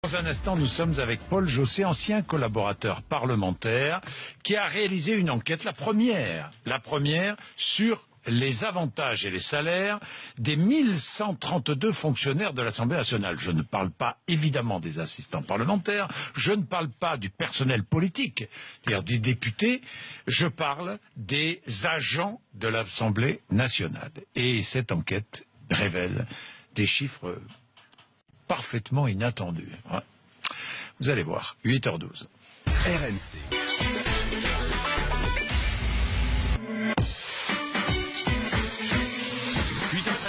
Dans un instant, nous sommes avec Paul Jossé, ancien collaborateur parlementaire, qui a réalisé une enquête, la première sur les avantages et les salaires des 1132 fonctionnaires de l'Assemblée nationale. Je ne parle pas évidemment des assistants parlementaires, je ne parle pas du personnel politique, c'est-à-dire des députés, je parle des agents de l'Assemblée nationale. Et cette enquête révèle des chiffres parfaitement inattendus. Ouais. Vous allez voir, 8h12. RMC.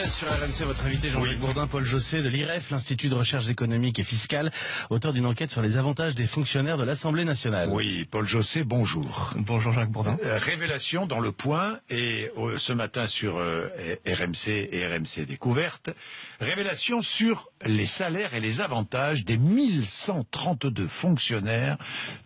Sur RMC, votre invité Jean-Jacques Bourdin, Paul Jossé de l'IREF, l'Institut de recherche économique et fiscale, auteur d'une enquête sur les avantages des fonctionnaires de l'Assemblée nationale. Oui, Paul Jossé, bonjour. Bonjour Jacques Bourdin. Révélation dans Le Point et ce matin sur RMC et RMC Découverte, révélation sur les salaires et les avantages des 1132 fonctionnaires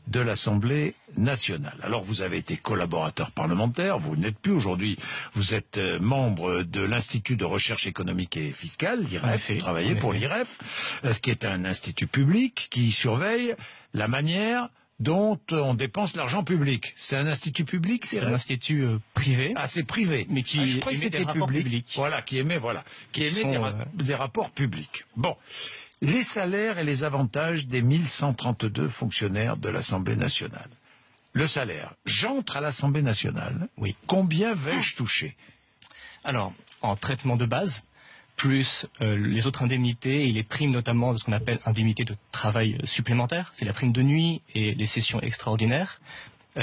de l'Assemblée nationale. Alors vous avez été collaborateur parlementaire, vous n'êtes plus aujourd'hui, vous êtes membre de l'Institut de recherche économique et fiscale, l'IREF, vous travaillez pour l'IREF, ce qui est un institut public qui surveille la manière dont on dépense l'argent public. C'est un institut public, c'est un institut privé. Ah, c'est privé. Mais qui émet des rapports publics. Voilà, qui émet des rapports publics. Bon. Les salaires et les avantages des 1132 fonctionnaires de l'Assemblée nationale. Le salaire. J'entre à l'Assemblée nationale. Oui. Combien vais-je toucher? Alors, en traitement de base, plus les autres indemnités et les primes notamment de ce qu'on appelle indemnités de travail supplémentaire, c'est la prime de nuit et les sessions extraordinaires.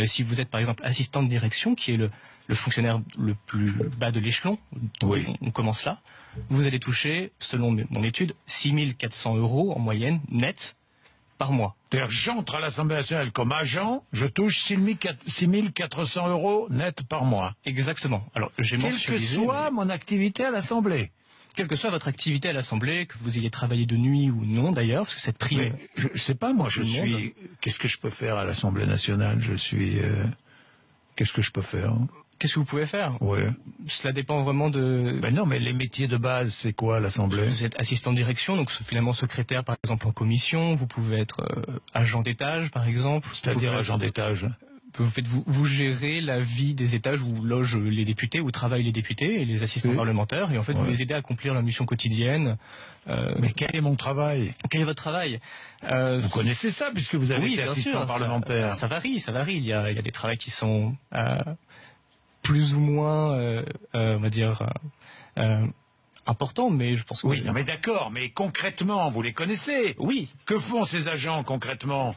Si vous êtes par exemple assistant de direction, qui est le fonctionnaire le plus bas de l'échelon, oui. On commence là, vous allez toucher, selon mon étude, 6 400 € en moyenne net par mois. C'est-à-dire, j'entre à l'Assemblée nationale comme agent, je touche 6 400 € net par mois. Exactement. Alors, j'ai quelle que soit mon activité à l'Assemblée. Quelle que soit votre activité à l'Assemblée, que vous ayez travaillé de nuit ou non d'ailleurs, parce que cette prime... Mais je sais pas, moi, qu'est-ce que je peux faire à l'Assemblée nationale? Qu'est-ce que je peux faire? Qu'est-ce que vous pouvez faire? Ouais. Cela dépend vraiment de... Ben non, mais les métiers de base, c'est quoi à l'Assemblée? Vous êtes assistant de direction, donc finalement secrétaire par exemple en commission, vous pouvez être agent d'étage par exemple. C'est-à-dire agent d'étage? Vous gérez la vie des étages où logent les députés, où travaillent les députés et les assistants parlementaires, et en fait vous les aidez à accomplir leur mission quotidienne. Mais quel est mon travail? Quel est votre travail? Vous connaissez ça puisque vous avez été assistant parlementaire. Ça varie. Il y a des travails qui sont plus ou moins, on va dire, importants, mais je pense que... Oui, non mais d'accord, mais concrètement, vous les connaissez? Oui. Que font ces agents concrètement?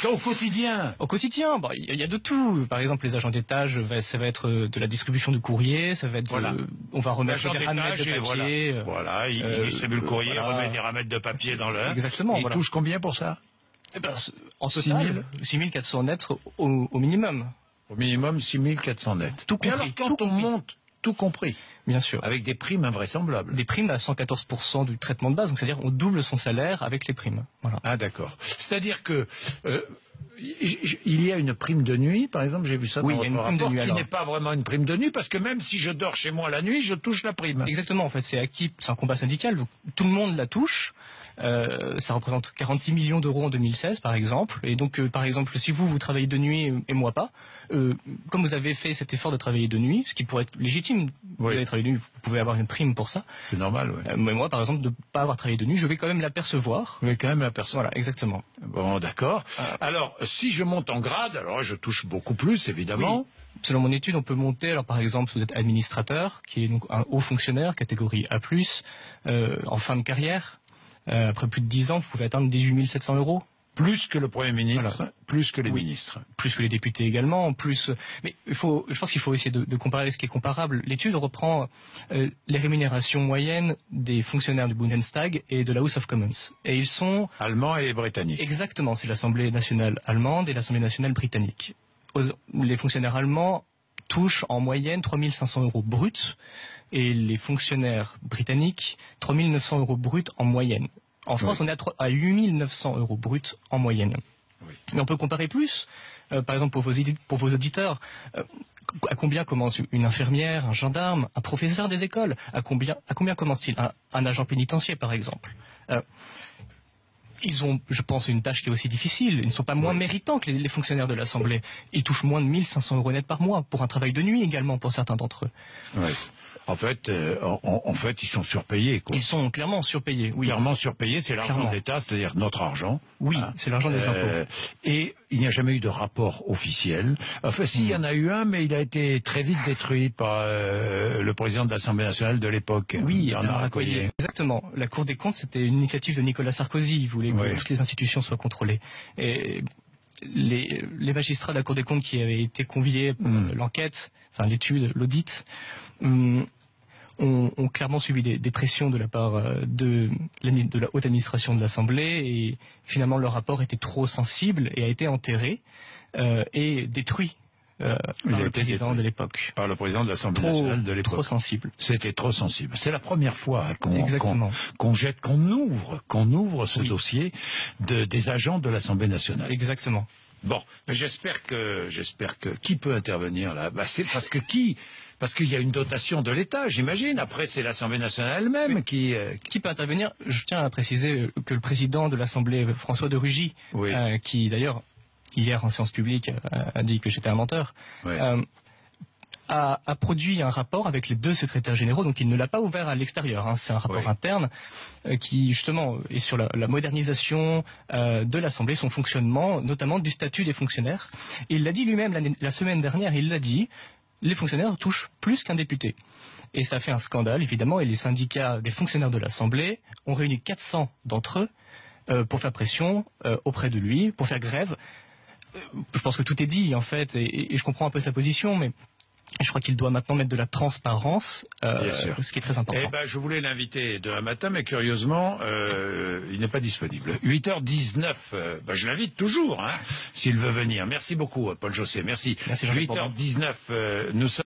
Au quotidien? Au quotidien, il y a de tout. Par exemple, les agents d'étage, ça va être de la distribution de courrier, ça va être on va remettre des ramettes de papier. Voilà, il distribue le courrier, remet des ramettes de papier dans le... Exactement. Il touche combien pour ça? En total, 6 400 nets au minimum. Au minimum 6 400 nets. Tout compris. Et alors quand on monte, tout compris. Bien sûr. Avec des primes invraisemblables. Des primes à 114% du traitement de base, donc c'est-à-dire on double son salaire avec les primes. Voilà. Ah d'accord. C'est-à-dire que il y a une prime de nuit, par exemple, j'ai vu ça dans votre rapport, qui n'est pas vraiment une prime de nuit, parce que même si je dors chez moi la nuit, je touche la prime. Exactement, en fait c'est acquis, c'est un combat syndical, donc tout le monde la touche. Ça représente 46 millions d'euros en 2016 par exemple, et donc par exemple si vous travaillez de nuit et moi pas, comme vous avez fait cet effort de travailler de nuit, ce qui pourrait être légitime, vous avez travaillé de nuit, vous pouvez avoir une prime pour ça. C'est normal, oui. Mais moi par exemple de ne pas avoir travaillé de nuit, je vais quand même l'apercevoir. Vous vais quand même l'apercevoir. Voilà, exactement. Bon, d'accord. Alors si je monte en grade, alors je touche beaucoup plus évidemment. Oui. Selon mon étude, on peut monter, alors par exemple, si vous êtes administrateur, qui est donc un haut fonctionnaire, catégorie A+, en fin de carrière, après plus de 10 ans, vous pouvez atteindre 18 700 €. Plus que le Premier ministre, voilà. Plus que les ministres. Plus que les députés également, plus... Mais je pense qu'il faut essayer de comparer ce qui est comparable. L'étude reprend les rémunérations moyennes des fonctionnaires du Bundestag et de la House of Commons. Et ils sont... Allemands et britanniques. Exactement, c'est l'Assemblée nationale allemande et l'Assemblée nationale britannique. Les fonctionnaires allemands touchent en moyenne 3 500 € bruts, et les fonctionnaires britanniques 3 900 € bruts en moyenne. En France, on est à 8 900 € bruts en moyenne. Oui. Mais on peut comparer plus. Par exemple, pour vos auditeurs, à combien commence une infirmière, un gendarme, un professeur des écoles? À combien commence-t-il un agent pénitentiaire, par exemple? Ils ont, je pense, une tâche qui est aussi difficile. Ils ne sont pas moins méritants que les fonctionnaires de l'Assemblée. Ils touchent moins de 1500 € net par mois pour un travail de nuit également pour certains d'entre eux. Ouais. En fait, ils sont surpayés, quoi. Ils sont clairement surpayés, oui. Clairement surpayés, c'est l'argent de l'État, c'est-à-dire notre argent. Oui, c'est l'argent des impôts. Et il n'y a jamais eu de rapport officiel. Enfin, si, il y en a eu un, mais il a été très vite détruit par le président de l'Assemblée nationale de l'époque. Oui, Bernard Accoyer. Exactement. La Cour des comptes, c'était une initiative de Nicolas Sarkozy. Il voulait que toutes les institutions soient contrôlées. Et les magistrats de la Cour des comptes qui avaient été conviés pour l'enquête, enfin l'étude, l'audit, ont clairement subi des pressions de la part de la haute administration de l'Assemblée, et finalement leur rapport était trop sensible et a été enterré et détruit par le président de l'époque. Par le président de l'Assemblée nationale de l'époque. Trop sensible. C'était trop sensible. C'est la première fois qu'on ouvre ce dossier des agents de l'Assemblée nationale. Exactement. Bon, j'espère que qui peut intervenir là? C'est parce qu'il y a une dotation de l'État, j'imagine. Après, c'est l'Assemblée nationale elle-même qui peut intervenir. Je tiens à préciser que le président de l'Assemblée, François de Rugy, qui d'ailleurs hier en séance publique a dit que j'étais un menteur, a produit un rapport avec les 2 secrétaires généraux, donc il ne l'a pas ouvert à l'extérieur. C'est un rapport interne qui justement est sur la modernisation de l'Assemblée, son fonctionnement, notamment du statut des fonctionnaires. Et il l'a dit lui-même la semaine dernière, il l'a dit, les fonctionnaires touchent plus qu'un député. Et ça fait un scandale, évidemment, et les syndicats des fonctionnaires de l'Assemblée ont réuni 400 d'entre eux pour faire pression auprès de lui, pour faire grève. Je pense que tout est dit, en fait, et je comprends un peu sa position, mais je crois qu'il doit maintenant mettre de la transparence, ce qui est très important. Je voulais l'inviter demain matin, mais curieusement, il n'est pas disponible. 8h19, je l'invite toujours, s'il veut venir. Merci beaucoup, Paul Jossé. Merci. 8h19, nous sommes...